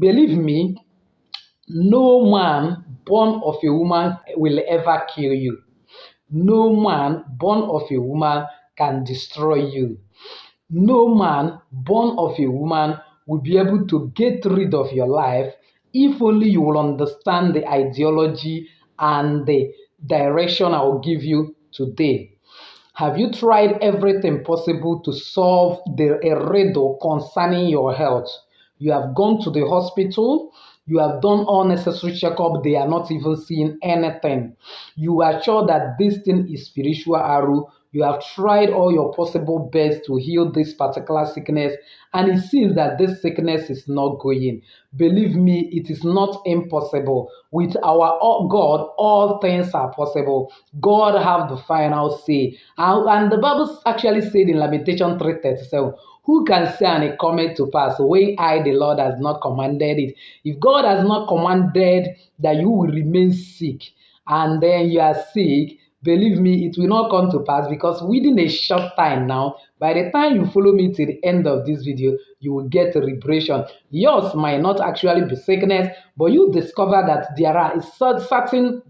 Believe me, no man born of a woman will ever kill you. No man born of a woman can destroy you. No man born of a woman will be able to get rid of your life if only you will understand the ideology and the direction I will give you today. Have you tried everything possible to solve a riddle concerning your health? You have gone to the hospital, you have done all necessary checkup, they are not even seeing anything. You are sure that this thing is spiritual arrow. You have tried all your possible best to heal this particular sickness, and it seems that this sickness is not going. Believe me, it is not impossible. With our God, all things are possible. God have the final say. And the Bible actually said in Lamentation 3:37, who can say and it cometh to pass when I, the Lord, has not commanded it? If God has not commanded that you will remain sick, and then you are sick, believe me, it will not come to pass, because within a short time now, by the time you follow me to the end of this video, you will get a liberation. Yours might not actually be sickness, but you discover that there are certain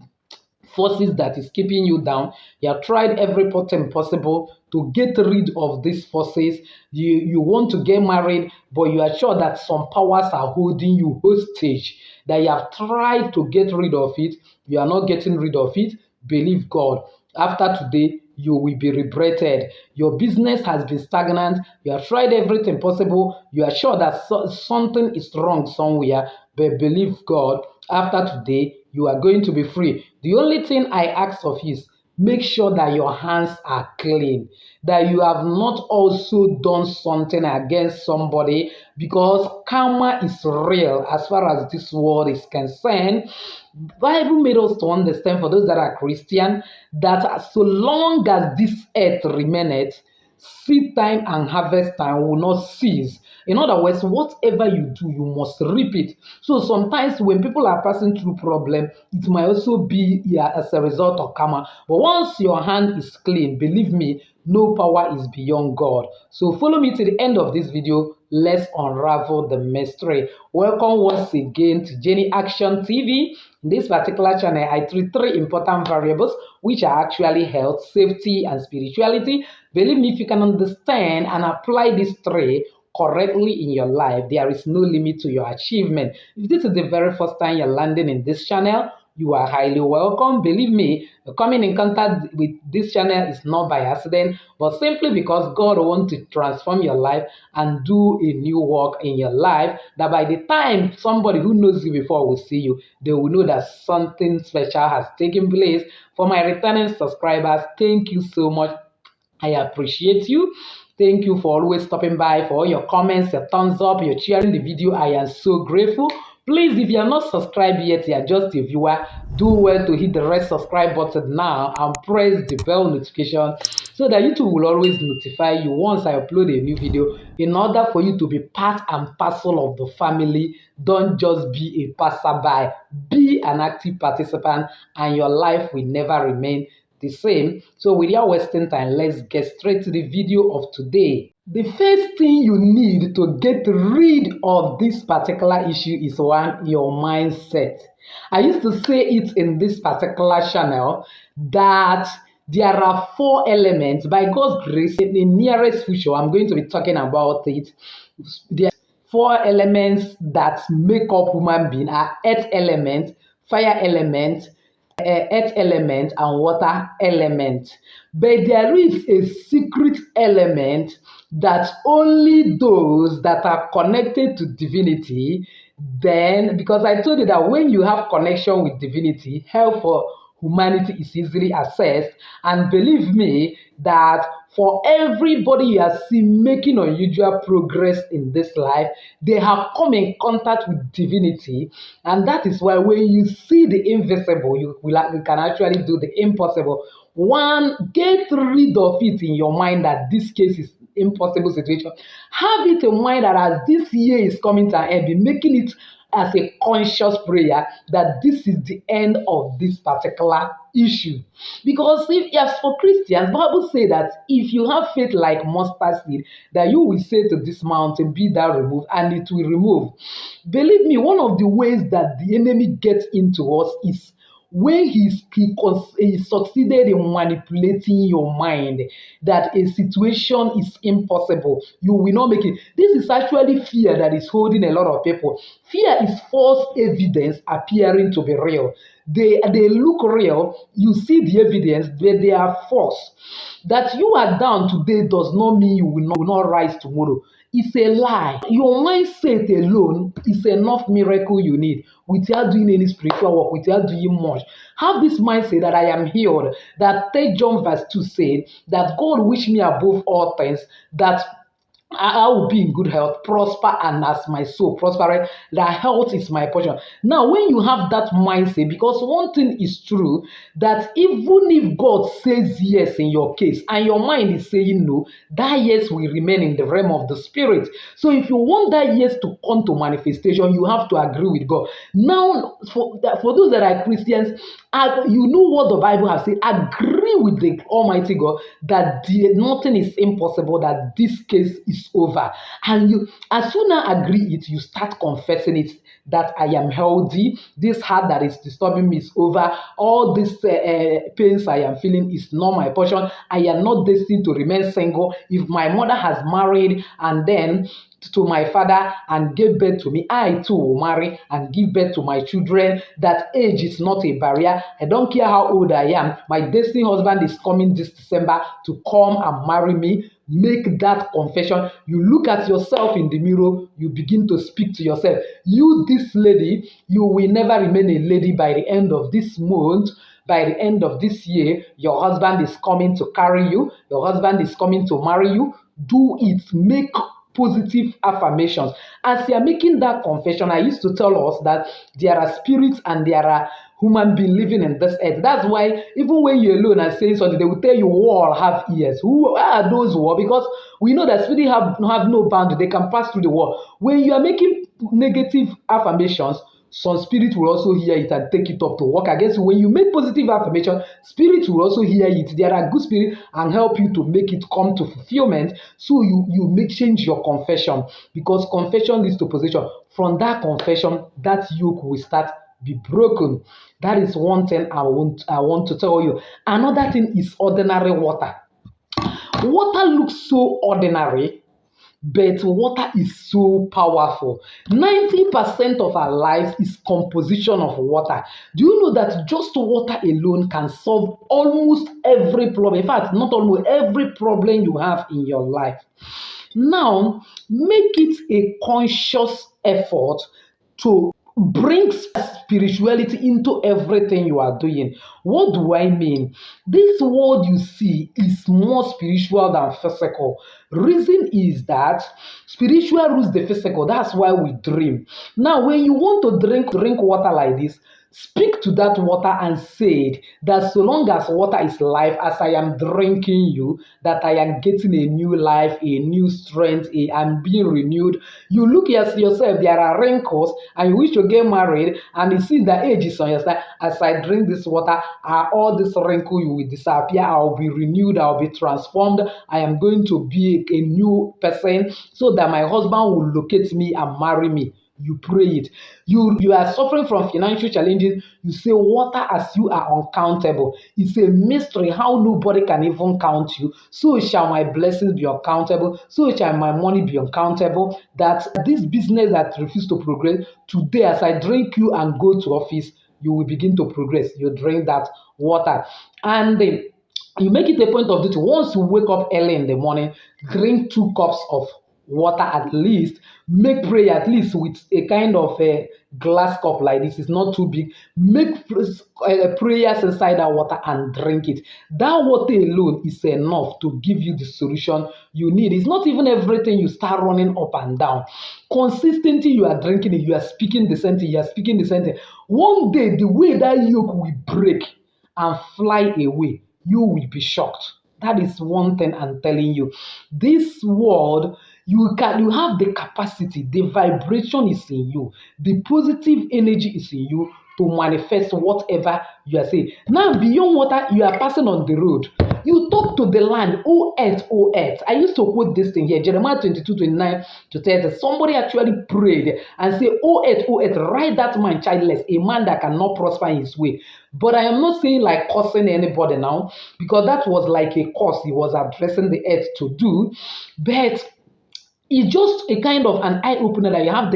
forces that is keeping you down. You have tried every thing possible to get rid of these forces. You want to get married, but you are sure that some powers are holding you hostage, that you have tried to get rid of it. You are not getting rid of it. Believe God. After today, you will be liberated. Your business has been stagnant. You have tried everything possible. You are sure that something is wrong somewhere, but believe God. After today, you are going to be free. The only thing I ask of you is make sure that your hands are clean, that you have not also done something against somebody, because karma is real as far as this world is concerned. Bible made us to understand, for those that are Christian, that so long as this earth remaineth, seed time and harvest time will not cease. In other words, whatever you do, you must reap it. So sometimes when people are passing through problem, it might also be, yeah, as a result of karma. But once your hand is clean, believe me, no power is beyond God. So follow me to the end of this video. Let's unravel the mystery. Welcome once again to Jenny Action TV. In this particular channel, I treat three important variables, which are actually health, safety, and spirituality. Believe me, if you can understand and apply these three correctly in your life, there is no limit to your achievement. If this is the very first time you're landing in this channel, you are highly welcome. Believe me, coming in contact with this channel is not by accident, but simply because God wants to transform your life and do a new work in your life, that by the time somebody who knows you before will see you, they will know that something special has taken place. For my returning subscribers, thank you so much. I appreciate you. Thank you for always stopping by, for all your comments, your thumbs up, your sharing the video. I am so grateful. Please, if you are not subscribed yet, you are just a viewer, do well to hit the red subscribe button now and press the bell notification so that YouTube will always notify you once I upload a new video, in order for you to be part and parcel of the family. Don't just be a passerby, be an active participant, and your life will never remain the same. So without wasting time, let's get straight to the video of today. The first thing you need to get rid of this particular issue is one, your mindset. I used to say it in this particular channel that there are 4 elements. By God's grace, in the nearest future, I'm going to be talking about it. There are 4 elements that make up human being: are earth element, fire element, earth element, and water element. But there is a secret element that only those that are connected to divinity, then, because I told you that when you have connection with divinity, help for humanity is easily accessed. And believe me that for everybody you are seeing making unusual progress in this life, they have come in contact with divinity. And that is why when you see the invisible, you can actually do the impossible. One, get rid of it in your mind that this case is impossible situation. Have it in mind that as this year is coming to an end, be making it as a conscious prayer that this is the end of this particular issue. Because if as for Christians, Bible say that if you have faith like mustard seed, that you will say to this mountain, be thou removed, and it will remove. Believe me, one of the ways that the enemy gets into us is when he succeeded in manipulating your mind that a situation is impossible, you will not make it. This is actually fear that is holding a lot of people. Fear is false evidence appearing to be real. They look real, you see the evidence, but they are false. That you are down today does not mean you will not rise tomorrow. It's a lie. Your mindset alone is enough miracle you need without doing any spiritual work, without doing much. Have this mindset that I am healed. That 3 John verse 2 said that God wish me above all things that I will be in good health, prosper, and as my soul prospereth, that health is my portion. Now, when you have that mindset, because one thing is true, that even if God says yes in your case, and your mind is saying no, that yes will remain in the realm of the spirit. So if you want that yes to come to manifestation, you have to agree with God. Now, for those that are Christians, you know what the Bible has said, agree with the Almighty God that nothing is impossible, that this case is over. And you, as soon as agree it, you start confessing it, that I am healthy, this heart that is disturbing me is over, all these pains I am feeling is not my portion, I am not destined to remain single. If my mother has married and then to my father and gave birth to me, I too will marry and give birth to my children. That age is not a barrier. I don't care how old I am. My destiny husband is coming this December to come and marry me. Make that confession. You look at yourself in the mirror, you begin to speak to yourself. You, this lady, you will never remain a lady by the end of this month. By the end of this year, your husband is coming to carry you. Your husband is coming to marry you. Do it. Make positive affirmations. As you are making that confession, I used to tell us that there are spirits and there are human beings living in this earth. That's why even when you're alone and saying something, they will tell you wall have ears. Who are those wall? Because we know that spirits have no boundary. They can pass through the wall. When you are making negative affirmations, some spirit will also hear it and take it up to work against you. When you make positive affirmation, spirit will also hear it. There are good spirits and help you to make it come to fulfillment. So you make change your confession, because confession leads to possession. From that confession, that yoke will start be broken. That is one thing I want to tell you. Another thing is ordinary water. Water looks so ordinary, but water is so powerful. 90% of our lives is composition of water. Do you know that just water alone can solve almost every problem? In fact, not almost every problem you have in your life. Now, make it a conscious effort to bring spirituality into everything you are doing. What do I mean? This world you see is more spiritual than physical. Reason is that spiritual rules the physical. That's why we dream. Now, when you want to drink water like this, speak to that water and say that so long as water is life, as I am drinking you, that I am getting a new life, a new strength, I'm being renewed. You look at yourself, there are wrinkles, and you wish to get married, and you see the age is on your side. As I drink this water, all this wrinkle you will disappear. I'll be renewed, I'll be transformed. I am going to be a new person so that my husband will locate me and marry me. You pray it. You are suffering from financial challenges. You say water as you are uncountable. It's a mystery how nobody can even count you. So shall my blessings be uncountable. So shall my money be uncountable. That this business that refuses to progress, today as I drink you and go to office, you will begin to progress. You drink that water. And then you make it a point of duty. Once you wake up early in the morning, drink 2 cups of water at least. Make prayer at least with a kind of a glass cup like this. It's not too big. Make prayers inside that water and drink it. That water alone is enough to give you the solution you need. It's not even everything you start running up and down. Consistently, you are drinking it. You are speaking the same thing. You are speaking the same thing. One day, the way that yoke will break and fly away, you will be shocked. That is one thing I'm telling you. This world You have the capacity, the vibration is in you, the positive energy is in you to manifest whatever you are saying. Now, beyond water, you are passing on the road. You talk to the land, O earth, O earth. I used to quote this thing here, Jeremiah 22:29-30. Somebody actually prayed and said, O earth, write that man childless, a man that cannot prosper in his way. But I am not saying like cursing anybody now, because that was like a curse he was addressing the earth to do. But it's just a kind of an eye opener that you have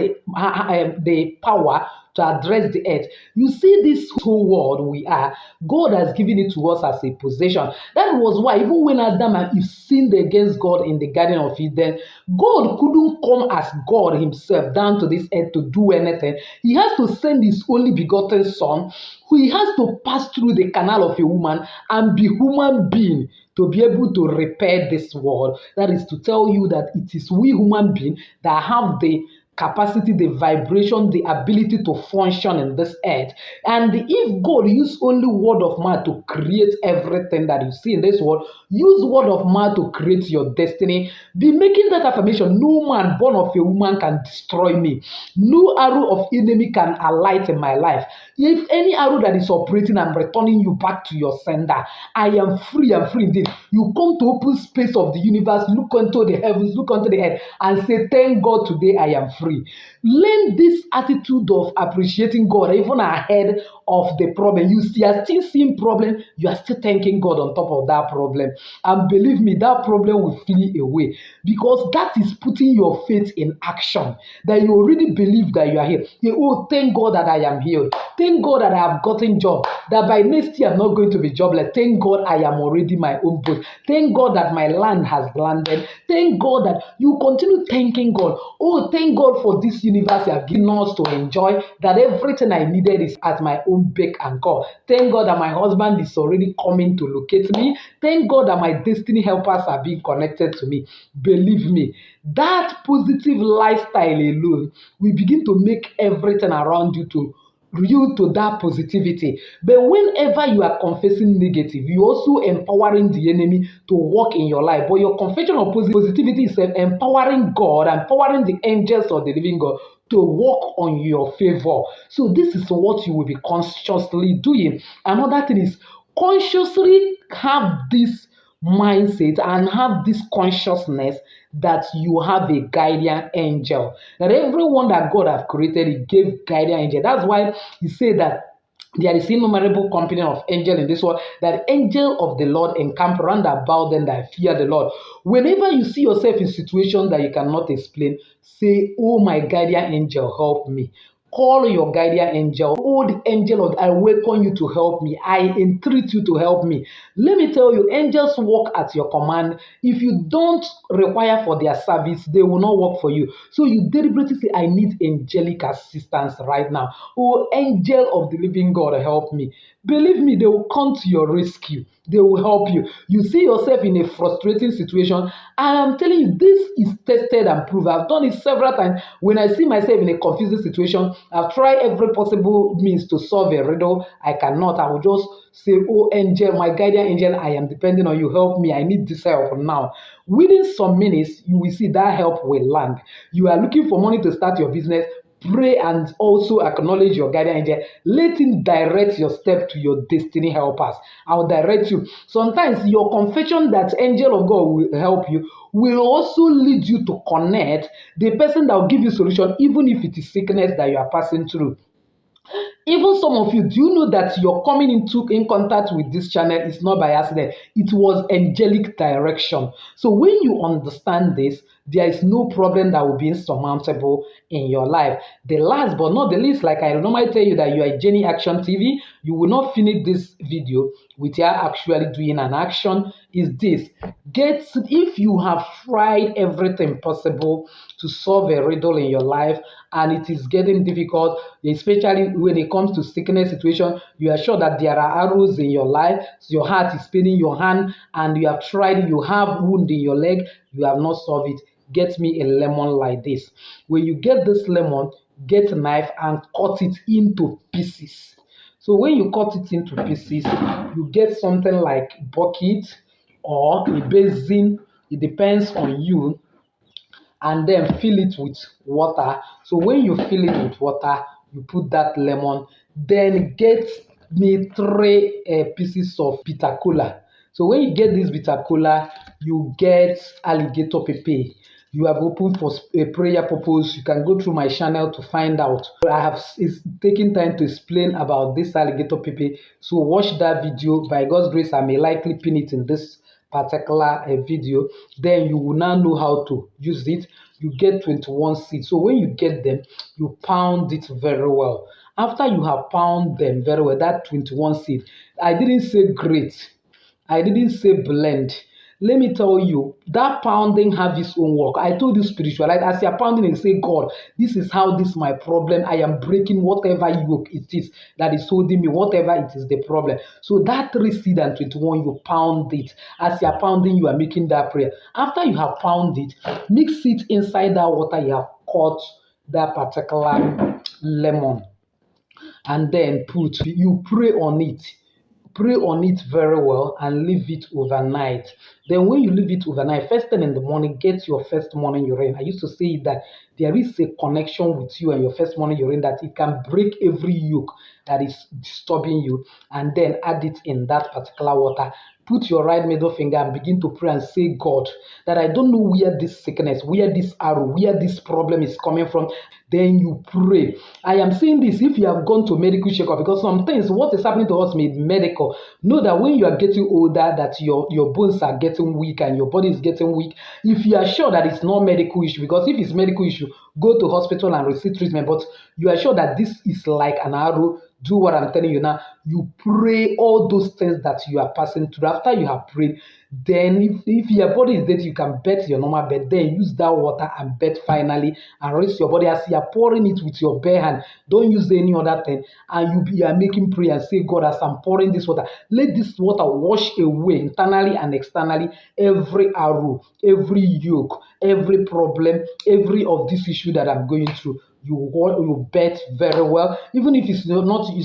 the power to address the earth. You see, this whole world we are, God has given it to us as a possession. That was why, even when Adam and Eve sinned against God in the Garden of Eden, God couldn't come as God Himself down to this earth to do anything. He has to send His only begotten Son, who He has to pass through the canal of a woman and be human being to be able to repair this world. That is to tell you that it is we human beings that have the capacity, the vibration, the ability to function in this earth. And if God used only word of mouth to create everything that you see in this world, use word of mouth to create your destiny. Be making that affirmation: no man born of a woman can destroy me. No arrow of enemy can alight in my life. If any arrow that is operating, I'm returning you back to your sender. I am free indeed. You come to open space of the universe, look into the heavens, look onto the earth, and say, thank God today I am free. Learn this attitude of appreciating God even ahead of the problem. You are still seeing problem, you are still thanking God on top of that problem. And believe me, that problem will flee away, because that is putting your faith in action. That you already believe that you are healed. Oh, thank God that I am healed. Thank God that I have gotten job. That by next year I'm not going to be jobless. Thank God I am already my own boss. Thank God that my land has landed. Thank God that you continue thanking God. Oh, thank God for this universe you have given us to enjoy. That everything I needed is at my own beck and call. Thank God that my husband is already coming to locate me. Thank God that my destiny helpers are being connected to me. Believe me, that positive lifestyle alone will begin to make everything around you to that positivity. But whenever you are confessing negative, you also empowering the enemy to work in your life. But your confession of positivity is empowering God, empowering the angels of the living God to work on your favor. So this is what you will be consciously doing. Another thing is consciously have this mindset and have this consciousness that you have a guardian angel. That everyone that God have created, He gave guardian angel. That's why He said that there is innumerable company of angels in this world, that angel of the Lord encamp round about them that fear the Lord. Whenever you see yourself in situations that you cannot explain, say, oh, my guardian angel, help me. Call your guardian angel. Oh, the angel of I welcome you to help me. I entreat you to help me. Let me tell you, angels work at your command. If you don't require for their service, they will not work for you. So you deliberately say, I need angelic assistance right now. Oh, angel of the living God, help me. Believe me, they will come to your rescue. They will help you. You see yourself in a frustrating situation. I am telling you, this is tested and proved. I've done it several times. When I see myself in a confusing situation, I've tried every possible means to solve a riddle. I cannot. I will just say, oh, angel, my guardian angel, I am depending on you. Help me. I need this help now. Within some minutes, you will see that help will land. You are looking for money to start your business. Pray and also acknowledge your guardian angel. Let him direct your step to your destiny helpers. I'll direct you. Sometimes your confession that angel of God will help you will also lead you to connect the person that will give you solution, even if it is sickness that you are passing through. Even some of you, do you know that you're coming in contact with this channel is not by accident? It was angelic direction. So when you understand this, there is no problem that will be insurmountable in your life. The last but not the least, like I normally tell you that you are Jenny Action TV, you will not finish this video without actually doing an action. Is this: if you have tried everything possible to solve a riddle in your life and it is getting difficult, especially when it comes to sickness situation, you are sure that there are arrows in your life, so your heart is paining your hand, and you have tried, you have wound in your leg, you have not solved it. Get me a lemon like this. When you get this lemon, get a knife and cut it into pieces. So when you cut it into pieces, you get something like bucket or a basin. It depends on you. and then fill it with water. So when you fill it with water, you put that lemon, then get me three pieces of bitter cola. So when you get this bitter cola, you get alligator pepper. You have opened for a prayer purpose. You can go through my channel to find out. I have taken time to explain about this alligator pepper. So watch that video. By God's grace, I may likely pin it in this particular video. Then you will now know how to use it. You get 21 seeds. So when you get them, you pound it very well. After you have pound them very well, that 21 seed, I didn't say great. I didn't say blend. Let me tell you, that pounding have its own work. I told you spiritual. Like as you're pounding and say, God, this is how this is my problem. I am breaking whatever yoke it is that is holding me, whatever it is the problem. So that 3 seed and 21, you pound it. As you're pounding, you are making that prayer. After you have pounded it, mix it inside that water you have cut that particular lemon, and then you pray on it. Pray on it very well and leave it overnight. Then when you leave it overnight, first thing in the morning, get your first morning urine. I used to say that there is a connection with you and your first morning urine, that it can break every yoke that is disturbing you, and then add it in that particular water. Put your right middle finger and begin to pray and say, God, that I don't know where this sickness, where this arrow, where this problem is coming from. Then you pray. I am saying this if you have gone to medical checkup, because sometimes what is happening to us may be medical. Know that when you are getting older, that your bones are getting weak and your body is getting weak. If you are sure that it's not medical issue, because if it's medical issue, go to hospital and receive treatment. But you are sure that this is like an arrow, do what I'm telling you now. You pray all those things that you are passing through. After you have prayed, then if your body is dirty, you can bet your normal bed. Then use that water and bet finally, and rinse your body as you are pouring it with your bare hand. Don't use any other thing. And you are making prayer and say, God, as I'm pouring this water, let this water wash away internally and externally every arrow, every yoke, every problem, every of this issue that I'm going through. You bet very well. Even if it's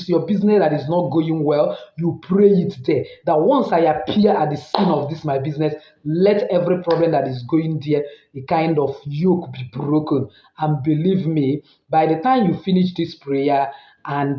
your business that is not going well, you pray it there. That once I appear at the scene of this my business, let every problem that is going there, the kind of yoke be broken. And believe me, by the time you finish this prayer and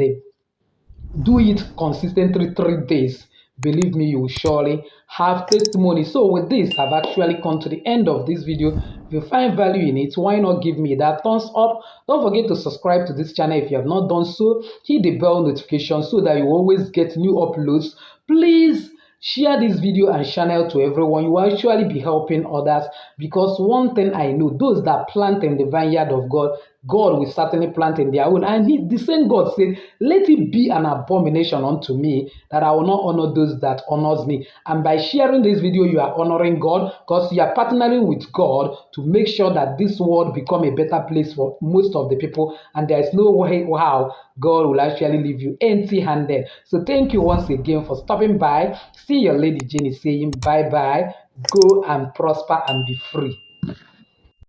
do it consistently 3 days, believe me, you will surely have testimony. So with this, I've actually come to the end of this video. If you find value in it, why not give me that thumbs up? Don't forget to subscribe to this channel if you have not done so. Hit the bell notification so that you always get new uploads. Please share this video and channel to everyone. You will actually be helping others, because one thing I know, those that plant in the vineyard of God, God will certainly plant in their own. And the same God said, let it be an abomination unto me that I will not honor those that honors me. And by sharing this video, you are honoring God, because you are partnering with God to make sure that this world become a better place for most of the people. And there is no way how God will actually leave you empty-handed. So thank you once again for stopping by. See your lady Jenny saying bye-bye. Go and prosper and be free.